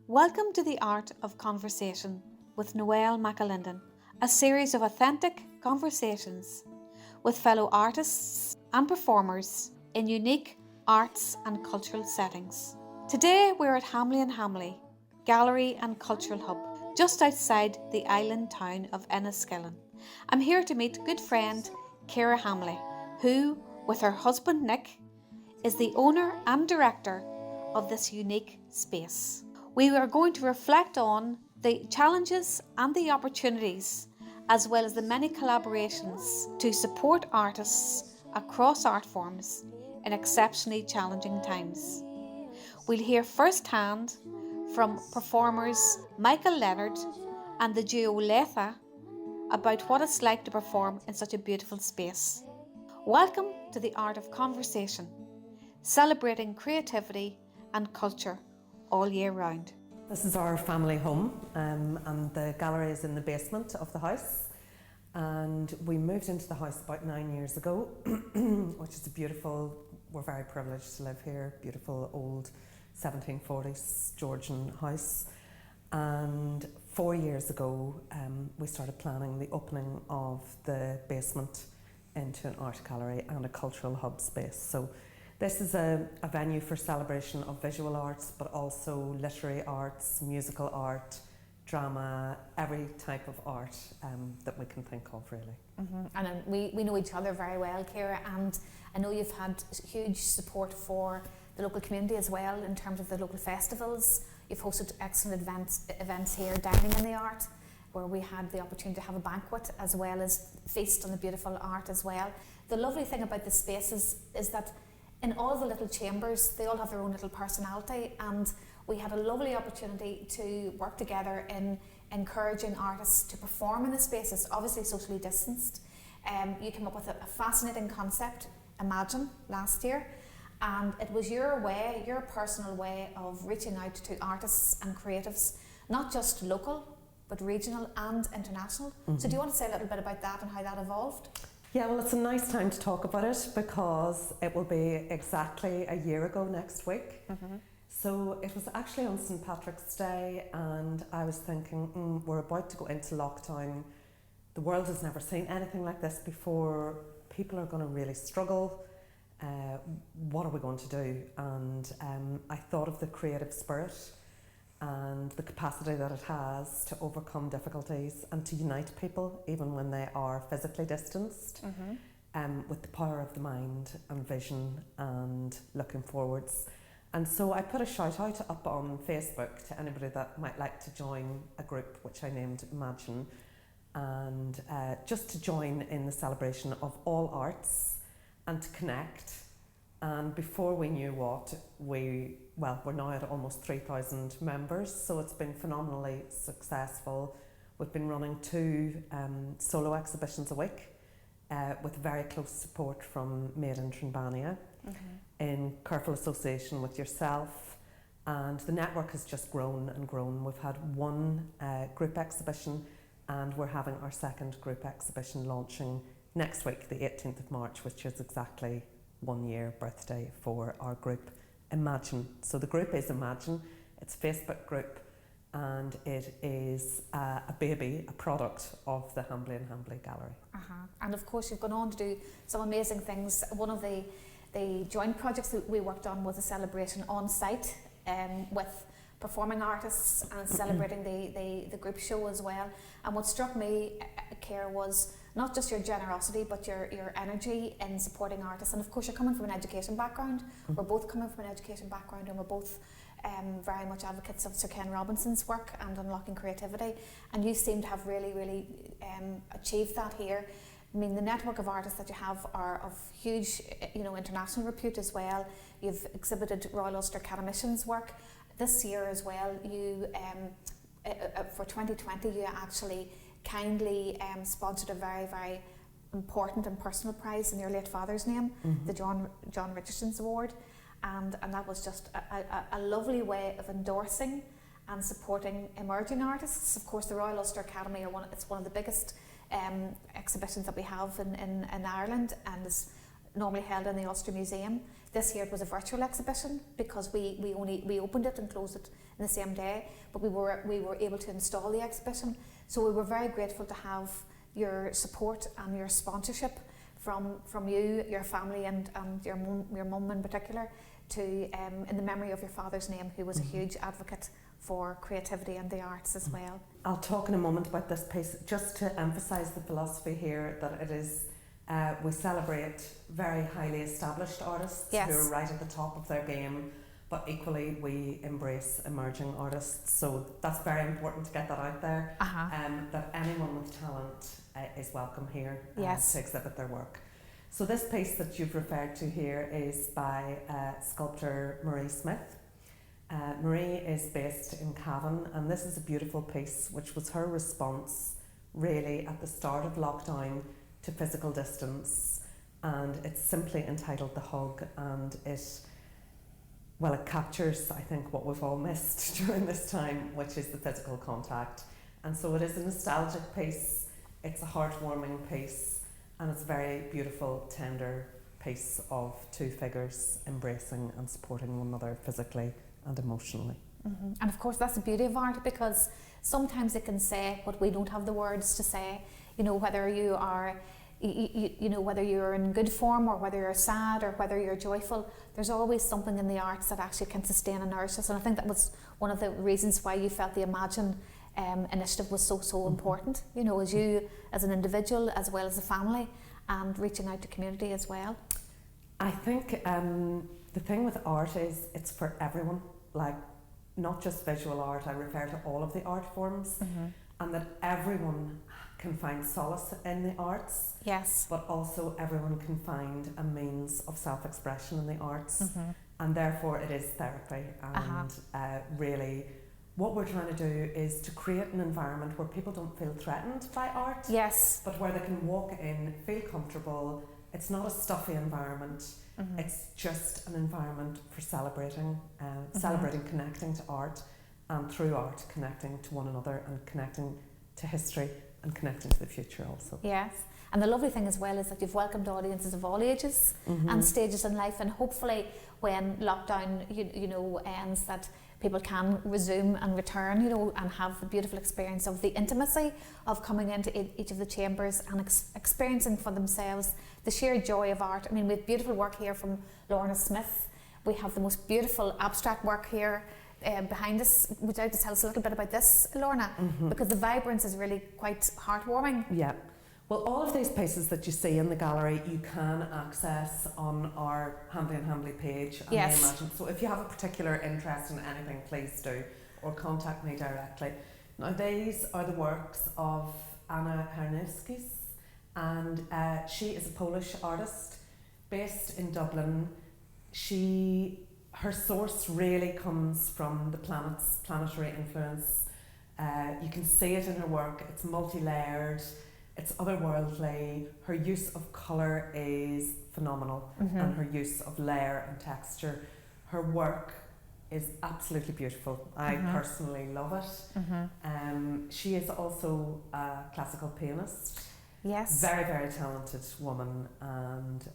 Welcome to the Art of Conversation with Noelle Mc Alinden, a series of authentic conversations with fellow artists and performers in unique arts and cultural settings. Today we're at Hambly and Hambly, Gallery and Cultural Hub, just outside the island town of Enniskillen. I'm here to meet good friend Ciara Hambly, who, with her husband Nick, is the owner and director of this unique space. We are going to reflect on the challenges and the opportunities, as well as the many collaborations to support artists across art forms in exceptionally challenging times. We'll hear firsthand from performers Michael Leonard and the duo Laytha about what it's like to perform in such a beautiful space. Welcome to the Art of Conversation, celebrating creativity and culture all year round. This is our family home, and the gallery is in the basement of the house. And we moved into the house about 9 years ago, which is we're very privileged to live here, beautiful old 1740s Georgian house. And 4 years ago, we started planning the opening of the basement into an art gallery and a cultural hub space. So this is a venue for celebration of visual arts, but also literary arts, musical art, drama, every type of art that we can think of, really. Mm-hmm. And we know each other very well, Ciara, and I know you've had huge support for the local community as well in terms of the local festivals. You've hosted excellent events here, Dining in the Art, where we had the opportunity to have a banquet as well as feast on the beautiful art as well. The lovely thing about the spaces is that in all the little chambers, they all have their own little personality, and we had a lovely opportunity to work together in encouraging artists to perform in the spaces, obviously socially distanced. You came up with a fascinating concept, Imagine, last year, and it was your personal way of reaching out to artists and creatives, not just local, but regional and international. Mm-hmm. So do you want to say a little bit about that and how that evolved? Yeah, well, it's a nice time to talk about it because it will be exactly a year ago next week. Mm-hmm. So it was actually on St. Patrick's Day, and I was thinking, we're about to go into lockdown. The world has never seen anything like this before. People are going to really struggle. What are we going to do? And I thought of the creative spirit and the capacity that it has to overcome difficulties and to unite people even when they are physically distanced, with the power of the mind and vision and looking forwards. And so I put a shout out up on Facebook to anybody that might like to join a group which I named Imagine, and just to join in the celebration of all arts and to connect. And before we knew what, we're now at almost 3,000 members, so it's been phenomenally successful. We've been running 2 solo exhibitions a week with very close support from Made in Trinbania, in careful association with yourself, and the network has just grown and grown. We've had 1 group exhibition, and we're having our 2nd group exhibition launching next week, the 18th of March, which is exactly 1 year birthday for our group Imagine. So the group is Imagine. It's a Facebook group, and it is a product of the Hambly and Hambly Gallery. And of course you've gone on to do some amazing things. One of the joint projects that we worked on was a celebration on site with performing artists and celebrating the group show as well. And what struck me, Ciara, was not just your generosity, but your energy in supporting artists. And of course, you're coming from an education background. We're both coming from an education background, and we're both very much advocates of Sir Ken Robinson's work and unlocking creativity. And you seem to have really, really achieved that here. I mean, the network of artists that you have are of huge, international repute as well. You've exhibited Royal Ulster Academicians' work. This year as well, you for 2020, you actually kindly sponsored a very, very important and personal prize in your late father's name, the John Richardson's Award, and that was just a lovely way of endorsing and supporting emerging artists. Of course, the Royal Ulster Academy it's one of the biggest exhibitions that we have in Ireland, and is normally held in the Ulster Museum. This year it was a virtual exhibition because we opened it and closed it in the same day, but we were able to install the exhibition. So we were very grateful to have your support and your sponsorship from you, your family, and your mum in particular, to in the memory of your father's name, who was a huge advocate for creativity and the arts as well. I'll talk in a moment about this piece, just to emphasise the philosophy here that it is. We celebrate very highly established artists who are right at the top of their game, but equally we embrace emerging artists. So that's very important to get that out there, that anyone with talent is welcome here to exhibit their work. So this piece that you've referred to here is by sculptor Marie Smith. Marie is based in Cavan, and this is a beautiful piece which was her response really at the start of lockdown to physical distance, and it's simply entitled The Hug, and it captures, I think, what we've all missed during this time, which is the physical contact. And so it is a nostalgic piece, it's a heartwarming piece, and it's a very beautiful, tender piece of two figures embracing and supporting one another physically and emotionally. And of course that's the beauty of art, because sometimes it can say what we don't have the words to say. You know, whether you are, you know, whether you're in good form or whether you're sad or whether you're joyful, there's always something in the arts that actually can sustain and nourish us. And I think that was one of the reasons why you felt the Imagine initiative was so important. You know, as you as an individual as well as a family, and reaching out to community as well. I think the thing with art is it's for everyone. Like, not just visual art. I refer to all of the art forms, and that everyone can find solace in the arts. Yes. But also everyone can find a means of self-expression in the arts, and therefore it is therapy. And really, what we're trying to do is to create an environment where people don't feel threatened by art. Yes. But where they can walk in, feel comfortable. It's not a stuffy environment. It's just an environment for celebrating, connecting to art, and through art connecting to one another and connecting to history and connecting to the future also. Yes, and the lovely thing as well is that you've welcomed audiences of all ages and stages in life, and hopefully when lockdown you know ends, that people can resume and return, you know, and have the beautiful experience of the intimacy of coming into each of the chambers and experiencing for themselves the sheer joy of art. I mean, we have beautiful work here from Lorna Smith. We have the most beautiful abstract work here behind us. Would you like to tell us a little bit about this, Lorna? Because the vibrance is really quite heartwarming. Yeah. Well, all of these pieces that you see in the gallery, you can access on our Hambly and Hambly page. And yes. Imagine. So if you have a particular interest in anything, please do, or contact me directly. Now, these are the works of Anna Karniewskis, and she is a Polish artist based in Dublin. Her source really comes from the planetary influence. You can see it in her work. It's multi-layered, it's otherworldly. Her use of colour is phenomenal, and her use of layer and texture. Her work is absolutely beautiful. I personally love it. She is also a classical pianist. Yes. Very, very talented woman, and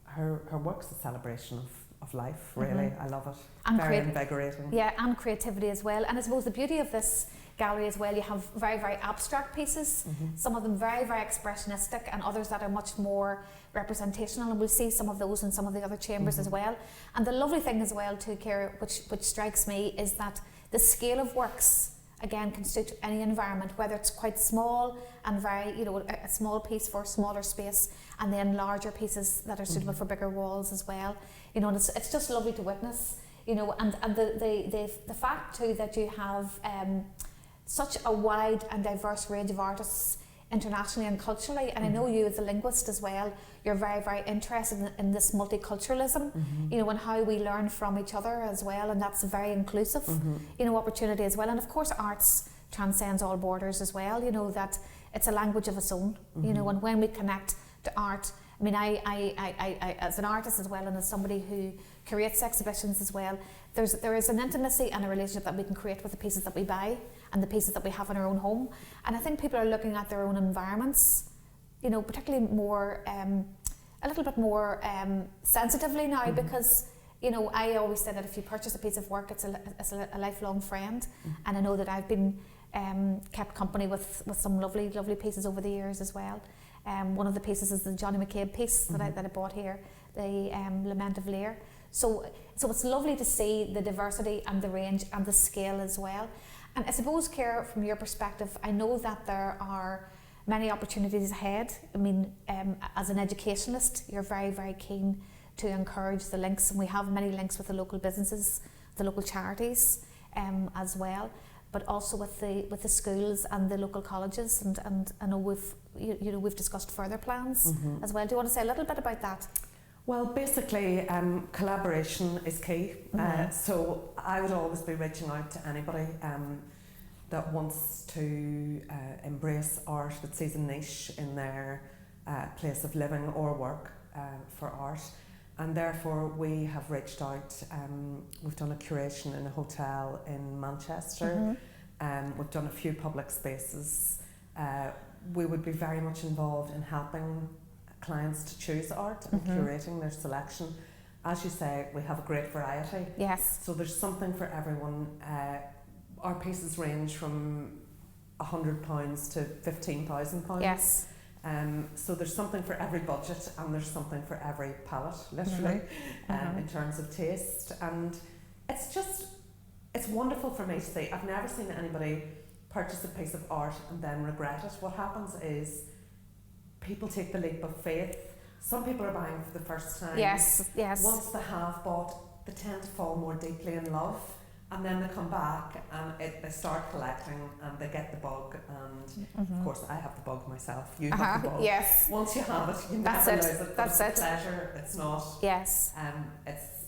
her work's a celebration of life, really. I love it. And very invigorating. Yeah, and creativity as well. And I suppose the beauty of this gallery as well, you have very, very abstract pieces, some of them very, very expressionistic, and others that are much more representational, and we'll see some of those in some of the other chambers as well. And the lovely thing as well too, Ciara, which strikes me, is that the scale of works again can suit any environment, whether it's quite small and very, you know, a small piece for a smaller space, and then larger pieces that are suitable for bigger walls as well. You know, and it's just lovely to witness, you know, and the fact too that you have such a wide and diverse range of artists internationally and culturally, and I know you as a linguist as well, you're very, very interested in this multiculturalism, you know, and how we learn from each other as well, and that's a very inclusive, you know, opportunity as well. And of course arts transcends all borders as well, you know, that it's a language of its own, you know, and when we connect to art, I mean, I as an artist as well, and as somebody who creates exhibitions as well, there is an intimacy and a relationship that we can create with the pieces that we buy and the pieces that we have in our own home. And I think people are looking at their own environments, you know, particularly more a little bit more sensitively now, because you know, I always say that if you purchase a piece of work, it's a lifelong friend, and I know that I've been kept company with some lovely pieces over the years as well. One of the pieces is the Johnny McCabe piece that I bought here, the Lament of Lear. So it's lovely to see the diversity and the range and the scale as well. And I suppose, Ciara, from your perspective, I know that there are many opportunities ahead. I mean, as an educationalist, you're very, very keen to encourage the links, and we have many links with the local businesses, the local charities as well, but also with the schools and the local colleges, and I know we've discussed further plans as well. Do you want to say a little bit about that? Well, basically, collaboration is key. So I would always be reaching out to anybody that wants to embrace art, that sees a niche in their place of living or work for art. And therefore we have reached out, we've done a curation in a hotel in Manchester, we've done a few public spaces. We would be very much involved in helping clients to choose art and curating their selection. As you say, we have a great variety. Yes. So there's something for everyone. Our pieces range from £100 to £15,000. Yes. So there's something for every budget, and there's something for every palate, literally, in terms of taste. And it's wonderful for me to see. I've never seen anybody purchase a piece of art and then regret it. What happens is people take the leap of faith. Some people are buying for the first time. Yes, yes. Once they have bought, they tend to fall more deeply in love. And then they come back and they start collecting, and they get the bug. And of course, I have the bug myself. You have the bug. Yes. Once you have it, you never lose it. That's it. Pleasure. It's not. Yes.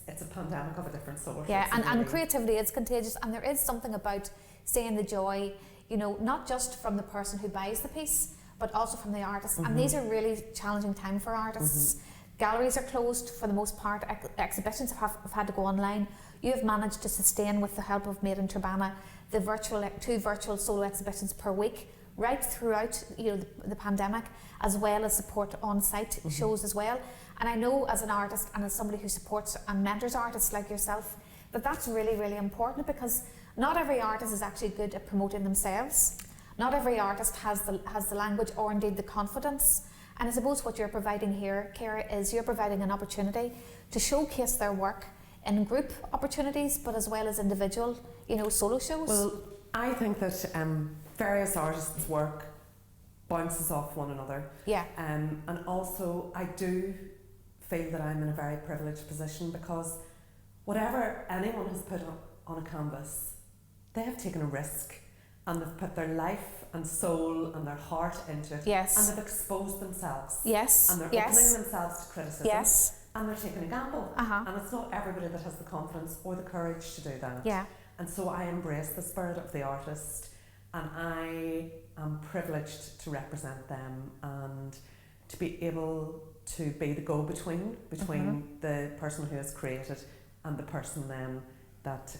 It's a pandemic of a different sort. Yeah, and creativity is contagious, and there is something about seeing the joy, you know, not just from the person who buys the piece, but also from the artist. And these are really challenging time for artists. Galleries are closed for the most part. Exhibitions have had to go online. You have managed to sustain, with the help of Made in Turbana, the two virtual solo exhibitions per week, right throughout, you know, the pandemic, as well as support on-site shows as well. And I know, as an artist and as somebody who supports and mentors artists like yourself, that that's really, really important, because not every artist is actually good at promoting themselves. Not every artist has the language, or indeed the confidence. And I suppose what you're providing here, Ciara, is you're providing an opportunity to showcase their work in group opportunities, but as well as individual, you know, solo shows. Well, I think that various artists' work bounces off one another. Yeah. And also, I do feel that I'm in a very privileged position, because whatever anyone has put on a canvas, they have taken a risk, and they've put their life and soul and their heart into it. Yes. And they've exposed themselves. Yes. And they're opening themselves to criticism. Yes. And they're taking a gamble. And it's not everybody that has the confidence or the courage to do that. Yeah. And so I embrace the spirit of the artist, and I am privileged to represent them and to be able to be the go-between between the person who has created and the person then that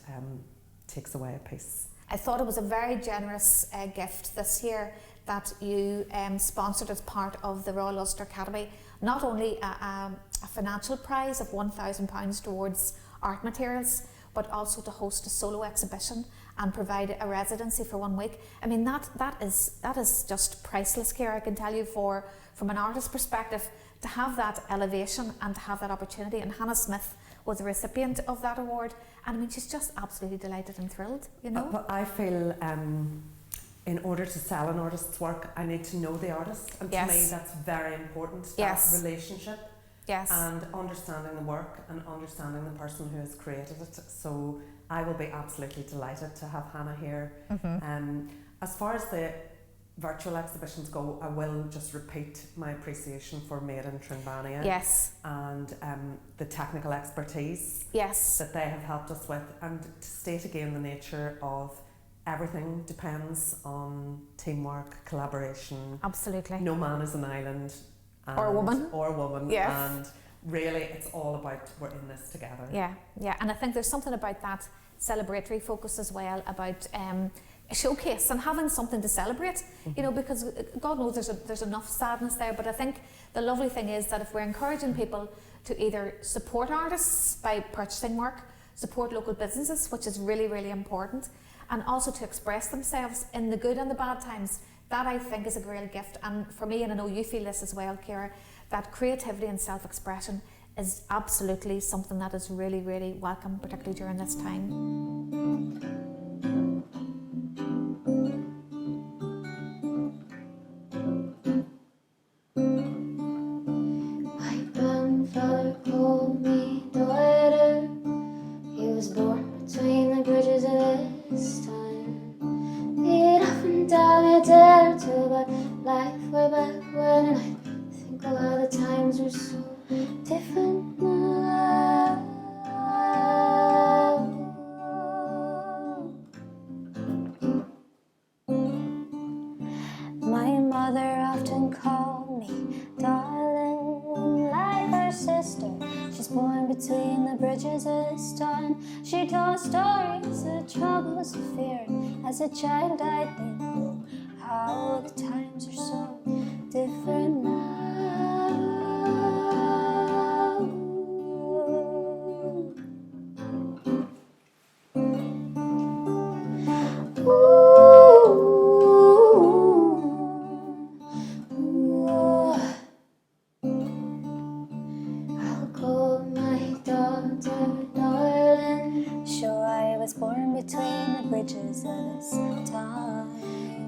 takes away a piece. I thought it was a very generous gift this year that you sponsored as part of the Royal Ulster Academy. Not only a financial prize of £1,000 towards art materials, but also to host a solo exhibition and provide a residency for 1 week. I mean, that is just priceless, Ciara. I can tell you, from an artist's perspective, to have that elevation and to have that opportunity. And Hannah Smith was a recipient of that award, and I mean, she's just absolutely delighted and thrilled, you know. But I feel in order to sell an artist's work, I need to know the artist, and to me that's very important. That relationship. Yes. And understanding the work and understanding the person who has created it. So I will be absolutely delighted to have Hannah here. As far as the virtual exhibitions go, I will just repeat my appreciation for Made in Turbana. Yes. And the technical expertise that they have helped us with, and to state again the nature of everything depends on teamwork, collaboration. Absolutely. No man is an island. Or a woman. Yes. And really, it's all about we're in this together. Yeah, yeah. And I think there's something about that celebratory focus as well, about showcase and having something to celebrate, you know, because God knows there's enough sadness there. But I think the lovely thing is that if we're encouraging people to either support artists by purchasing work, support local businesses, which is really, really important, and also to express themselves in the good and the bad times, that I think is a real gift. And for me, and I know you feel this as well, Ciara, that creativity and self-expression is absolutely something that is really, really welcome, particularly during this time. My grandfather called me daughter. He was born between the bridges of this time. He'd often tell me a tale or two about life way back when, and I think a lot of the times were so different now. My mother often called me darling, like her sister. She's born between the bridges of this time. She told stories of troubles and fear. As a child I'd think, oh, how the times are so different now. I'll call my daughter Nolan. Sure, I was born between the bridges of this time.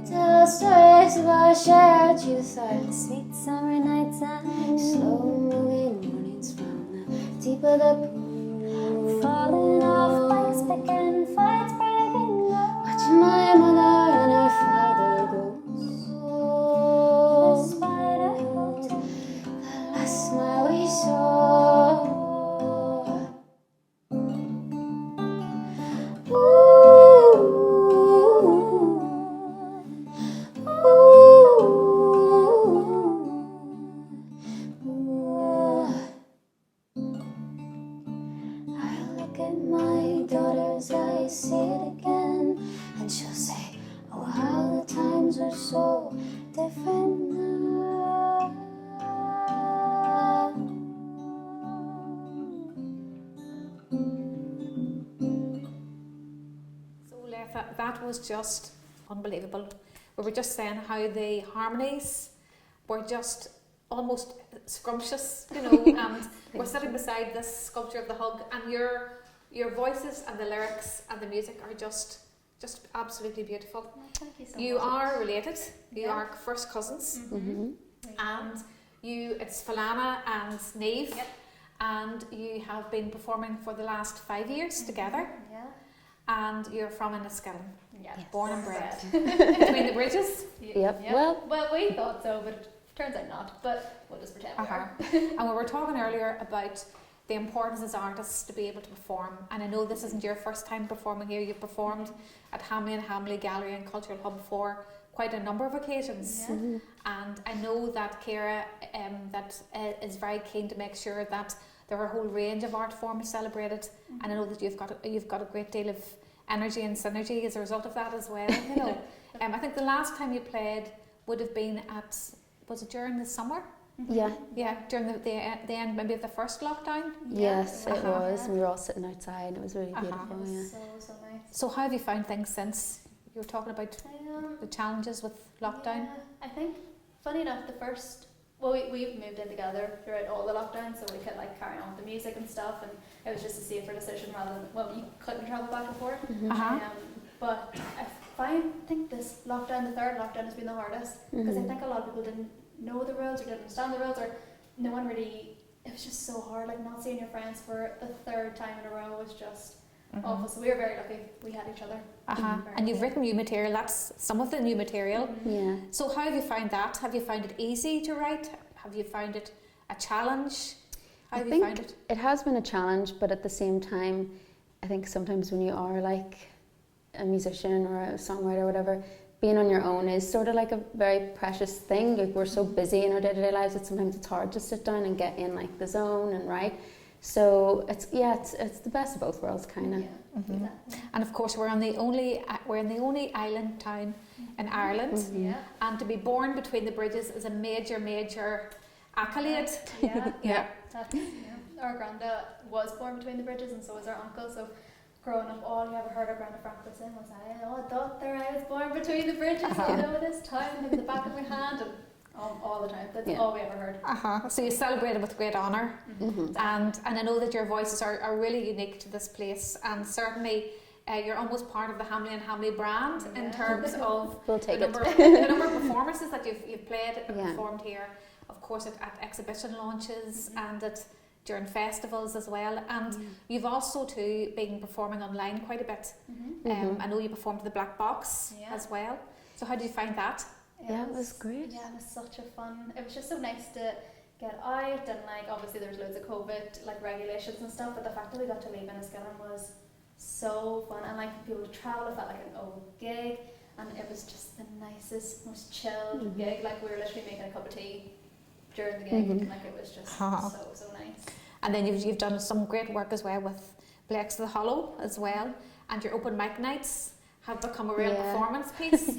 Tell stories about shared youth, our sweet summer nights and slow-moving mornings from the deep of the pool. Falling off bikes, picking fights, breaking up. Watching my mother and her father go. Despite I hoped the last smile we saw. I look at my daughter's eyes, see it again, and she'll say, oh, how the times are so different now. So Laytha, that was just unbelievable. We were just saying how the harmonies were just almost scrumptious, you know, and we're sitting beside this sculpture of the hug, and your voices and the lyrics and the music are just absolutely beautiful. Thank you so You much. are related, you Yeah. are first cousins, Mm-hmm. and it's Philana and Niamh, Yep. and you have been performing for the last 5 years together, Yeah. and you're from Enniskillen, Yes. born and bred. Between the bridges. Yep. Well, we thought so, but it turns out not. But we'll just pretend we are. And we were talking earlier about the importance as artists to be able to perform, and I know this isn't your first time performing here. You've performed at Hambly and Hambly Gallery and Cultural Hub for quite a number of occasions. Yeah. And I know that Ciara is very keen to make sure that there are a whole range of art forms celebrated, and I know that you've got a great deal of energy and synergy as a result of that as well. You know, I think the last time you played would have been was it during the summer? Yeah. Yeah, during the end maybe of the first lockdown. Yes, it Uh-huh. was. We were all sitting outside. It was really Uh-huh. beautiful. It Yeah. was so nice. So how have you found things since? You were talking about the challenges with lockdown. Yeah, I think, funny enough, we've moved in together throughout all the lockdowns, so we could like carry on with the music and stuff, and it was just a safer decision rather than, well, you couldn't travel back and forth. Uh-huh. But I think this lockdown, the third lockdown, has been the hardest, because I think a lot of people didn't know the rules or didn't understand the rules, or no one really, it was just so hard, like not seeing your friends for the third time in a row was just awful. So we were very lucky we had each other. Uh-huh. And you've written new material. That's some of the new material. Yeah. So how have you found that? Have you found it easy to write? Have you found it a challenge? How have you found it? It has been a challenge, but at the same time, I think sometimes when you are like a musician or a songwriter or whatever, being on your own is sort of like a very precious thing. Like we're so busy in our day-to-day lives that sometimes it's hard to sit down and get in like the zone and write. So it's the best of both worlds, kind of. Exactly. And of course, we're in the only island town in Ireland, and to be born between the bridges is a major accolade. Our granddad was born between the bridges, and so was our uncle. So growing up, all you ever heard our granddad Frank was in was, I thought there I was born between the bridges, this time in the back of my hand, and all the time. That's all we ever heard. So you celebrated with great honour, and I know that your voices are really unique to this place, and certainly you're almost part of the Hambly and Hambly brand in terms of We'll take the number of performances that you've played and performed here, of course at exhibition launches and during festivals as well, and you've also too been performing online quite a bit. I know you performed at the Black Box as well. So how did you find that? It was great. Yeah, it was such a fun. It was just so nice to get out, and like obviously there's loads of COVID like regulations and stuff, but the fact that we got to leave Enniskillen was so fun, and like people to travel, it felt like an old gig, and it was just the nicest, most chilled gig. Like we were literally making a cup of tea during the gig, like it was just so nice. And then you've done some great work as well with Blake's the Hollow as well, and your open mic nights have become a real performance piece.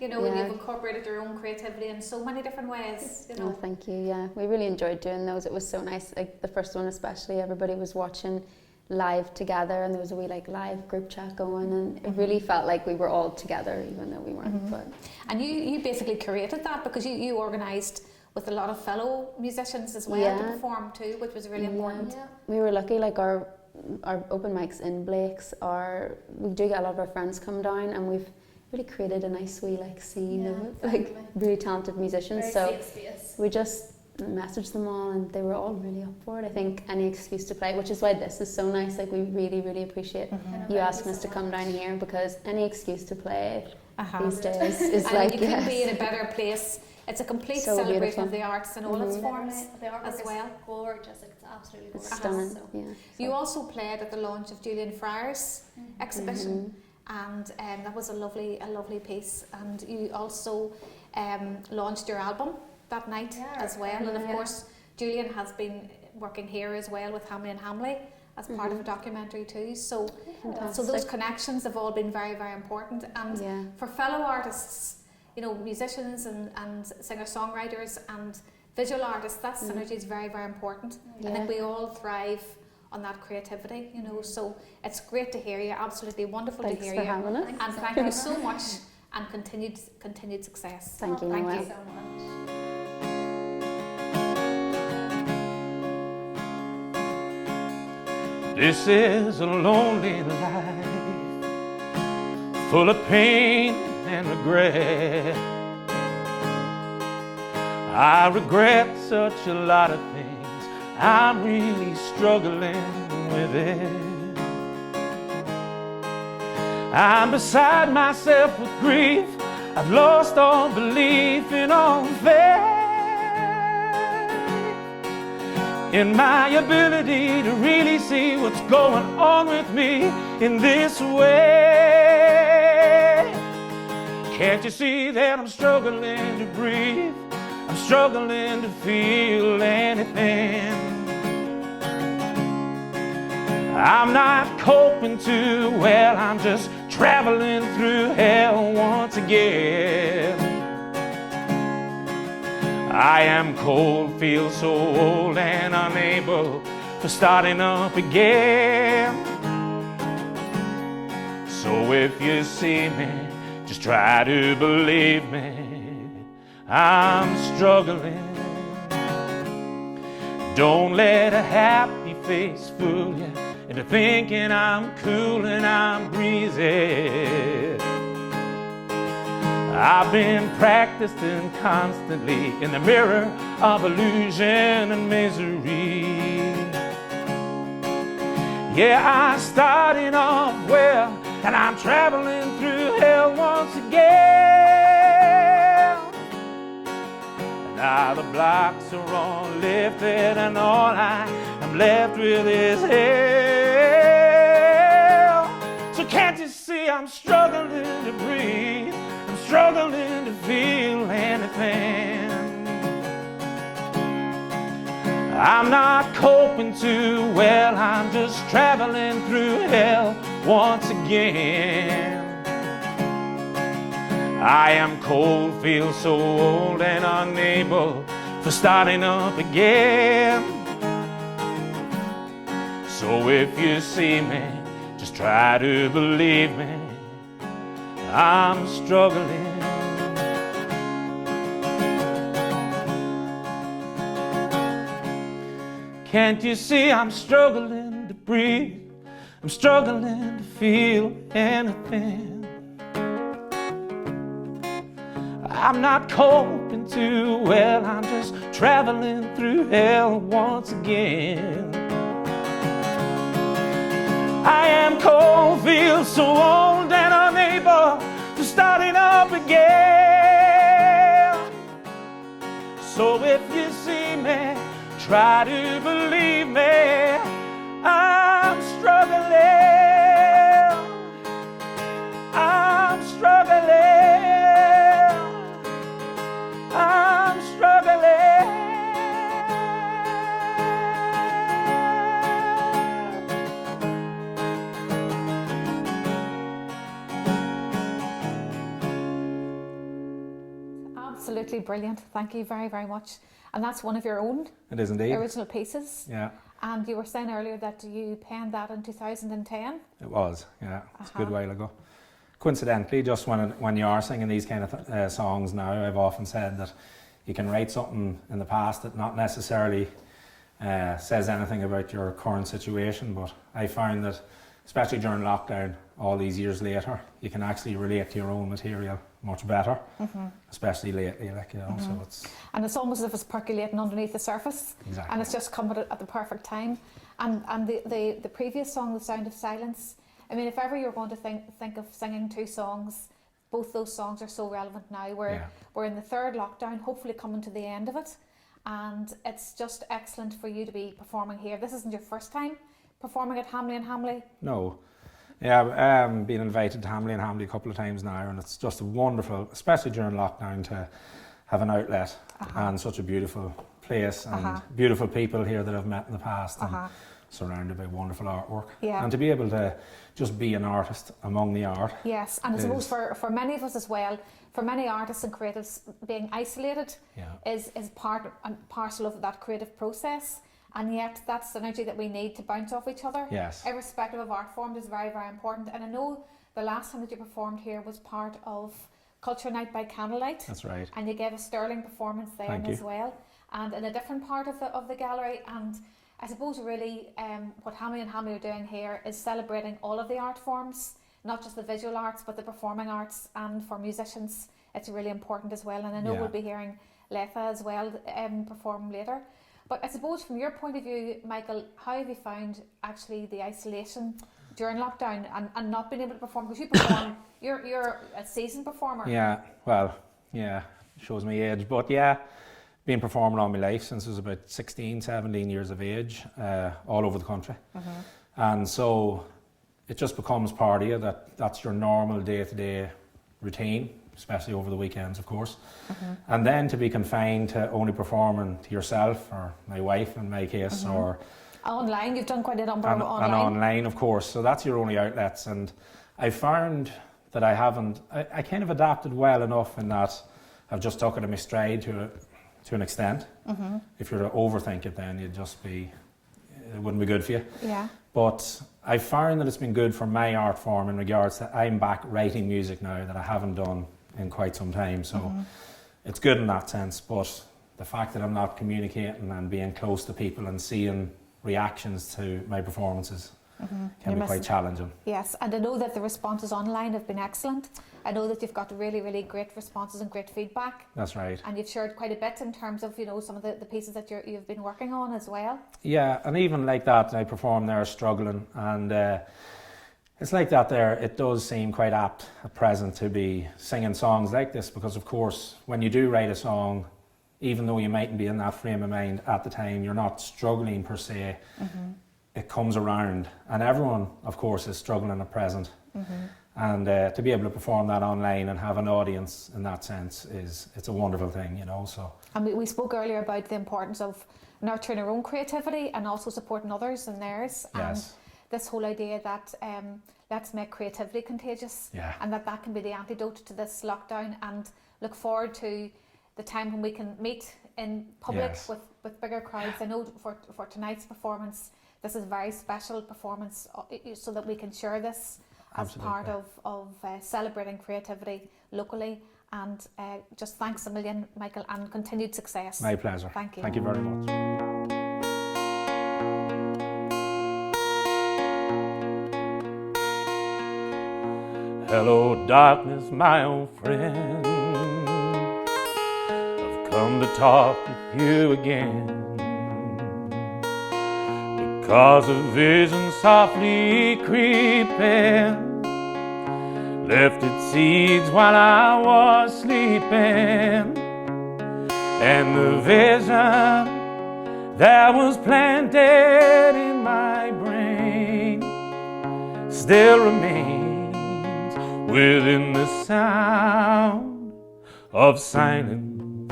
You know, when you've incorporated your own creativity in so many different ways. You know. Oh, thank you. Yeah, we really enjoyed doing those. It was so nice. Like the first one especially, everybody was watching live together, and there was a wee like live group chat going, and it really felt like we were all together, even though we weren't. But and you basically curated that because you organised with a lot of fellow musicians as well to perform too, which was really important. We were lucky. Like our open mics in Blake's we do get a lot of our friends come down, and we've really created a nice wee like scene of like really talented musicians. Very safe space. We just messaged them all, and they were all really up for it. I think any excuse to play, which is why this is so nice. Like we really appreciate you asking us to come down here, because any excuse to play these days is and like you couldn't be in a better place. It's a complete So celebration beautiful. of the arts in all its forms The artwork as well. is gorgeous. It's absolutely gorgeous. It's stunning. So. Yeah. You also played at the launch of Julian Fryer's exhibition, and that was a lovely piece. And you also launched your album that night as well. And of course, Julian has been working here as well with Hambly and Hambly as part of a documentary too. So those connections have all been very important. And for fellow artists, you know, musicians and singer-songwriters and visual artists, that synergy is very important. I think we all thrive on that creativity, you know, so it's great to hear you, absolutely wonderful to hear you. Thanks for having us. And thank you so much, and continued success. Thank you, Thank Noelle. you so much. This is a lonely life, full of pain and regret. I regret such a lot of things. I'm really struggling with it. I'm beside myself with grief. I've lost all belief in all faith in my ability to really see what's going on with me in this way. Can't you see that I'm struggling to breathe? I'm struggling to feel anything. I'm not coping too well. I'm just traveling through hell once again. I am cold, feel so old and unable for starting up again. So if you see me, just try to believe me. I'm struggling. Don't let a happy face fool you into thinking I'm cool and I'm breezy. I've been practicing constantly in the mirror of illusion and misery. Yeah, I started off well, and I'm traveling through hell once again. Now the blocks are all lifted, and all I am left with is hell. So can't you see I'm struggling to breathe? I'm struggling to feel anything. I'm not coping too well, I'm just traveling through hell once again. I am cold, feel so old and unable for starting up again. So if you see me, just try to believe me, I'm struggling. Can't you see I'm struggling to breathe? I'm struggling to feel anything. I'm not coping too well, I'm just traveling through hell once again. I am cold, feel so old and unable to starting up again. So if you see me, try to believe me, I'm struggling, I'm struggling, I'm struggling. Absolutely brilliant. Thank you very, very much. And that's one of your own It is indeed. original pieces. Yeah, And you were saying earlier that you penned that in 2010. it was. Yeah, it's a good while ago. Coincidentally, just when you are singing these kind of songs now, I've often said that you can write something in the past that not necessarily says anything about your current situation, but I found that, especially during lockdown, all these years later, you can actually relate to your own material much better, especially lately, like, you know, so it's... And it's almost as if it's percolating underneath the surface. Exactly. And it's just come at the perfect time. And the previous song, The Sound of Silence, I mean, if ever you're going to think of singing two songs, both those songs are so relevant now. We're in the third lockdown, hopefully coming to the end of it. And it's just excellent for you to be performing here. This isn't your first time performing at Hambly and Hambly? No. Yeah, I've been invited to Hambly and Hambly a couple of times now, and it's just wonderful, especially during lockdown, to have an outlet and such a beautiful place and beautiful people here that I've met in the past and surrounded by wonderful artwork. Yeah. And to be able to just be an artist among the art. Yes, and I suppose for many of us as well, for many artists and creatives, being isolated is part and parcel of that creative process. And yet that synergy that we need to bounce off each other, Yes. irrespective of art form, is very, very important. And I know the last time that you performed here was part of Culture Night by Candlelight. That's right. And you gave a sterling performance there Thank you. as well, and in a different part of the gallery. And I suppose really what Hambly and Hambly are doing here is celebrating all of the art forms, not just the visual arts, but the performing arts. And for musicians, it's really important as well. And I know we'll be hearing Laytha as well perform later. But I suppose from your point of view, Michael, how have you found actually the isolation during lockdown and not being able to perform? Because you perform, you're a seasoned performer. Yeah, well, yeah, shows my age, but yeah, been performing all my life since I was about 16, 17 years of age, all over the country. And so it just becomes part of you, that's your normal day-to-day routine, especially over the weekends, of course. And then to be confined to only performing to yourself or my wife in my case, or Online, you've done quite a number and of online. and online, of course. So that's your only outlets. And I found that I kind of adapted well enough in that I've just took it in my stride to an extent. If you're to overthink it, then it wouldn't be good for you. Yeah. But I found that it's been good for my art form in regards to I'm back writing music now that I haven't done in quite some time. So it's good in that sense. But the fact that I'm not communicating and being close to people and seeing reactions to my performances can be quite challenging. Yes, and I know that the responses online have been excellent. I know that you've got really, really great responses and great feedback. That's right. And you've shared quite a bit in terms of, some of the pieces that you've been working on as well. Yeah, and even like that, I perform there struggling, and it's like that there, it does seem quite apt at present to be singing songs like this, because of course, when you do write a song, even though you mightn't be in that frame of mind at the time, you're not struggling per se. It comes around, and everyone, of course, is struggling at present. And to be able to perform that online and have an audience in that sense it's a wonderful thing, So. And we spoke earlier about the importance of nurturing our own creativity and also supporting others and theirs. Yes. And this whole idea that let's make creativity contagious, and that can be the antidote to this lockdown, and look forward to the time when we can meet in public with bigger crowds. I know for tonight's performance, this is a very special performance, so that we can share this as part of celebrating creativity locally. And just thanks a million, Michael, and continued success. My pleasure. Thank you. Thank you very much. Hello, darkness, my old friend. I've come to talk with you again. Because a vision softly creeping left its seeds while I was sleeping. And the vision that was planted in my brain still remains within the sound of silence.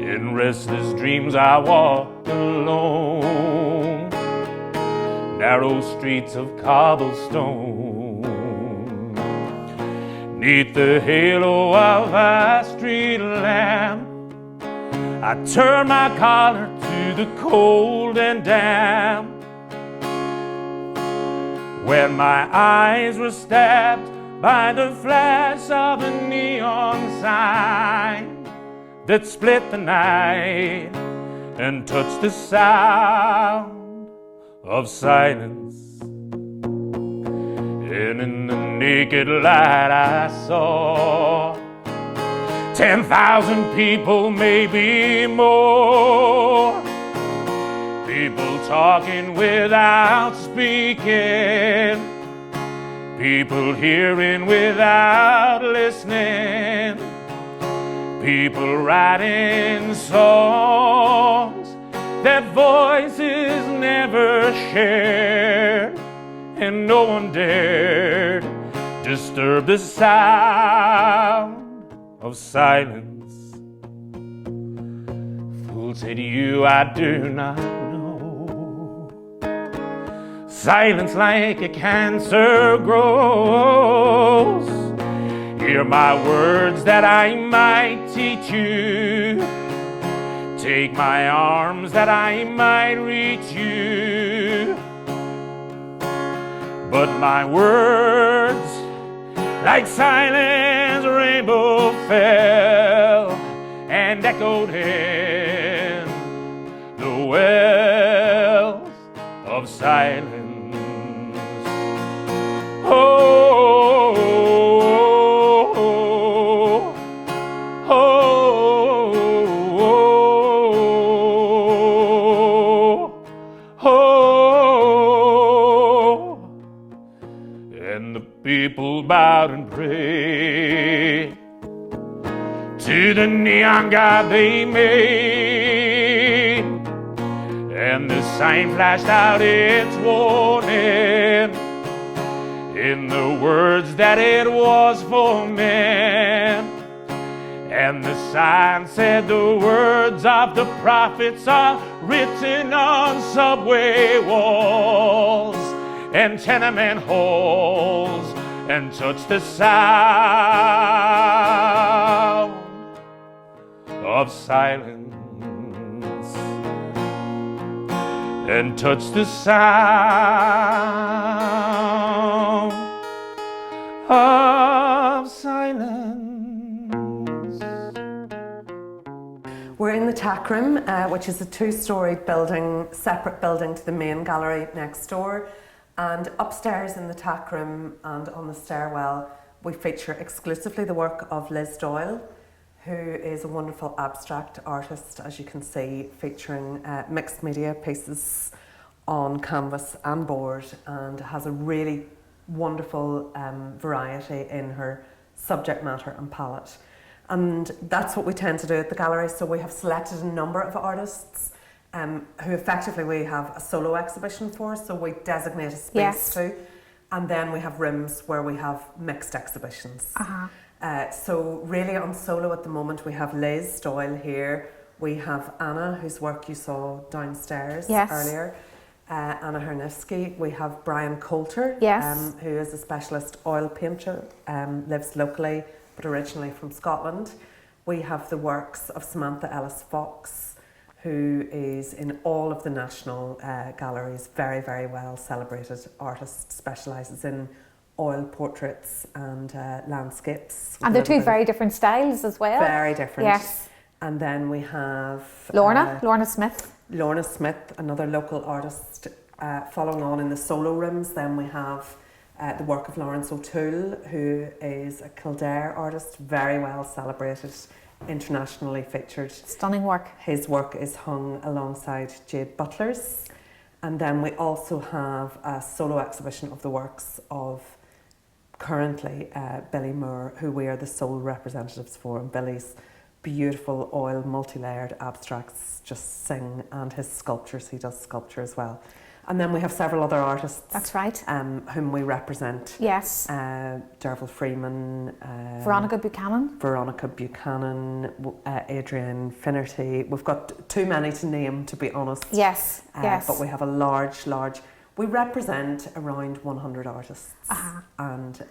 In restless dreams I walked alone, narrow streets of cobblestone. 'Neath the halo of a street lamp, I turned my collar to the cold and damp. When my eyes were stabbed by the flash of a neon sign that split the night and touched the sound of silence. And in the naked light I saw 10,000 people, maybe more. People talking without speaking, people hearing without listening, people writing songs that voices never shared, and no one dared disturb the sound of silence. Fool, said you, I do not know. Silence like a cancer grows. Hear my words that I might teach you. Take my arms that I might reach you. But my words, like silence, rainbow fell and echoed in the wells of silence. Oh, oh, oh, oh, oh. And the people bowed and prayed to the neon god they made, and the sign flashed out its warning in the words that it was for men. And the sign said the words of the prophets are written on subway walls and tenement halls, and touch the sound of silence, and touch the sound of silence. We're in the tack room, which is a two-storey building, separate building to the main gallery next door. And upstairs in the tack room and on the stairwell, we feature exclusively the work of Liz Doyle, who is a wonderful abstract artist, as you can see, featuring mixed media pieces on canvas and board, and has a really wonderful variety in her subject matter and palette. And that's what we tend to do at the gallery. So we have selected a number of artists who effectively we have a solo exhibition for, so we designate a space to, and then we have rooms where we have mixed exhibitions. So really on solo at the moment we have Liz Doyle here We have Anna, whose work you saw downstairs Yes. earlier. Anna Hernifsky. We have Brian Coulter, Yes. who is a specialist oil painter, lives locally but originally from Scotland. We have the works of Samantha Ellis Fox, who is in all of the national galleries, very, very well celebrated artist, specialises in oil portraits and landscapes. And they're two very different styles as well. Very different. Yes. And then we have Lorna Smith. Lorna Smith, another local artist, following on in the solo rooms. Then we have the work of Lawrence O'Toole, who is a Kildare artist, very well celebrated, internationally featured. Stunning work. His work is hung alongside Jade Butler's. And then we also have a solo exhibition of the works of currently Billy Moore, who we are the sole representatives for. And Billy's beautiful oil, multi-layered abstracts just sing, and his sculptures, he does sculpture as well. And then we have several other artists. That's right. Whom we represent. Yes. Derval Freeman. Veronica Buchanan, Adrian Finnerty. We've got too many to name, to be honest. Yes, yes. But we have a large, we represent around 100 artists. And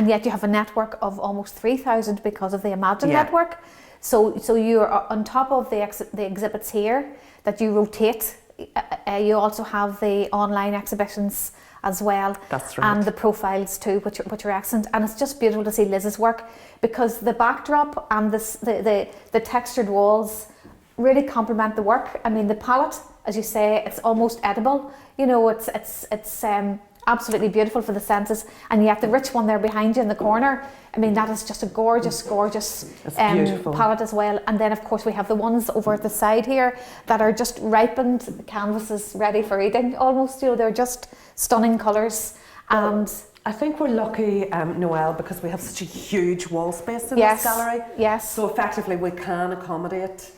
yet you have a network of almost 3,000 because of the Imagine network. So you're on top of the exhibits here that you rotate. You also have the online exhibitions as well. That's right. And the profiles too, which are excellent. And it's just beautiful to see Liz's work, because the backdrop and the textured walls really complement the work. I mean, the palette, as you say, it's almost edible. You know, it's absolutely beautiful for the senses. And yet the rich one there behind you in the corner, I mean, that is just a gorgeous palette as well. And then of course we have the ones over at the side here that are just ripened canvases ready for eating almost. You know, they're just stunning colours. And I think we're lucky, Noelle, because we have such a huge wall space in this gallery. Yes. So effectively we can accommodate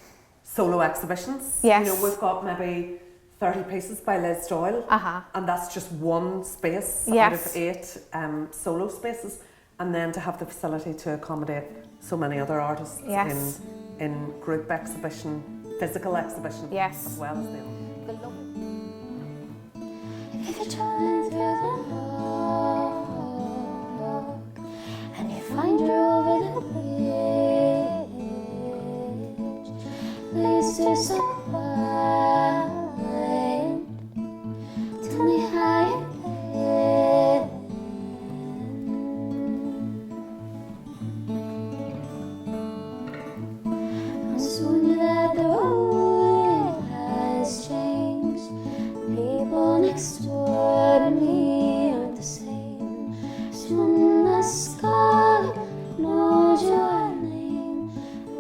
solo exhibitions. Yes. You know, we've got maybe 30 pieces by Liz Doyle, and that's just one space out of 8 solo spaces. And then to have the facility to accommodate so many other artists in group exhibition, physical exhibition, as well as the If you're traveling through the dark and you find you're over the bridge, leads to some point, tell me how you feel. Soon that the world has changed, people next door to me aren't the same. Soon the scarlet knows your name.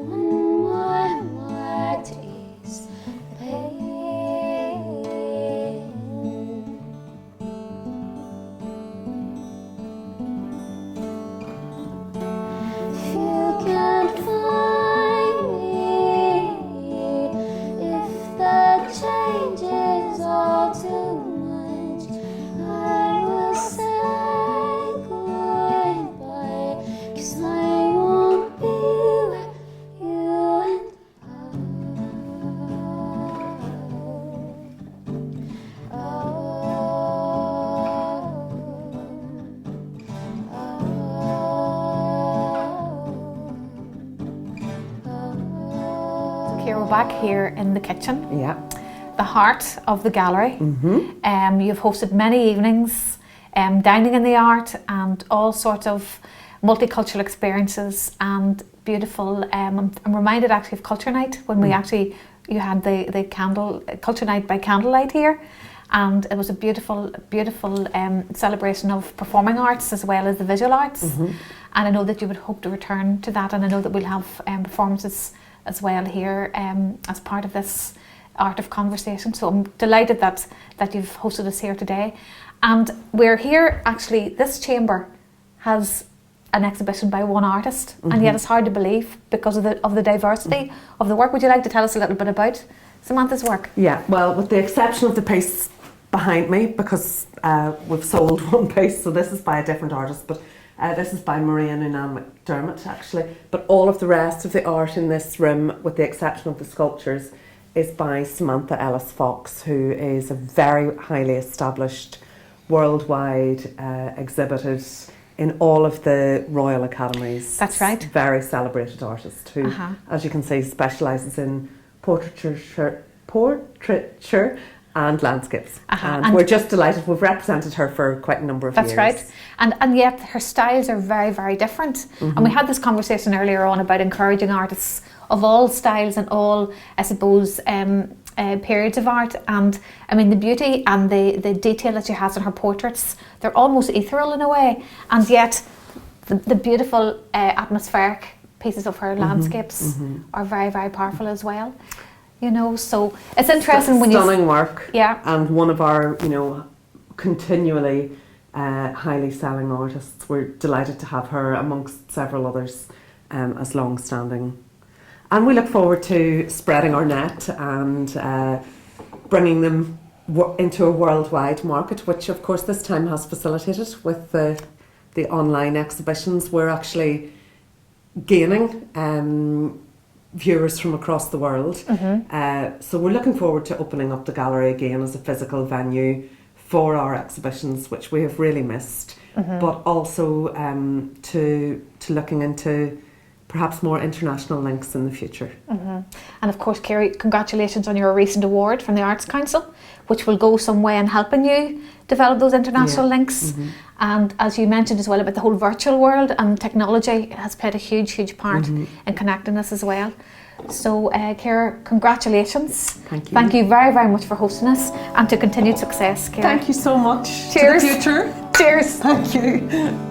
One more mark to ease the pain. If you can't find if the change is all too much, I will say goodbye, 'cause I won't be where you and Ciara, we're back here in the kitchen. Yeah. The heart of the gallery. You've hosted many evenings, dining in the art, and all sorts of multicultural experiences and beautiful. I'm reminded actually of Culture Night when you had the Culture Night by candlelight here, and it was a beautiful celebration of performing arts as well as the visual arts. And I know that you would hope to return to that, and I know that we'll have performances as well here as part of this Art of Conversation. So I'm delighted that you've hosted us here today. And we're here, actually, this chamber has an exhibition by one artist, and yet it's hard to believe because of the diversity of the work. Would you like to tell us a little bit about Samantha's work? Yeah, well, with the exception of the piece behind me, because we've sold one piece, so this is by a different artist, but This is by Maria and Niamh McDermott, actually. But all of the rest of the art in this room, with the exception of the sculptures, is by Samantha Ellis Fox, who is a very highly established, worldwide, exhibited in all of the Royal Academies. That's right. Very celebrated artist who, as you can see, specialises in portraiture and landscapes. And we're just delighted. We've represented her for quite a number of years. That's right. And yet her styles are very, very different. And we had this conversation earlier on about encouraging artists of all styles and all, I suppose, periods of art. And I mean, the beauty and the detail that she has in her portraits, they're almost ethereal in a way. And yet the beautiful atmospheric pieces of her landscapes are very, very powerful as well. You know, so it's interesting when stunning work. Yeah. And one of our, you know, continually highly selling artists. We're delighted to have her amongst several others as long-standing. And we look forward to spreading our net and bringing them into a worldwide market, which of course this time has facilitated with the online exhibitions. We're actually gaining viewers from across the world. So we're looking forward to opening up the gallery again as a physical venue for our exhibitions, which we have really missed, but also to looking into perhaps more international links in the future. And of course, Carrie, congratulations on your recent award from the Arts Council, which will go some way in helping you develop those international links. And as you mentioned as well about the whole virtual world, and technology has played a huge, huge part in connecting us as well. So, Ciara, congratulations. Thank you. Thank you very, very much for hosting us, and to continued success, Ciara. Thank you so much. Cheers. To the future. Cheers. Thank you.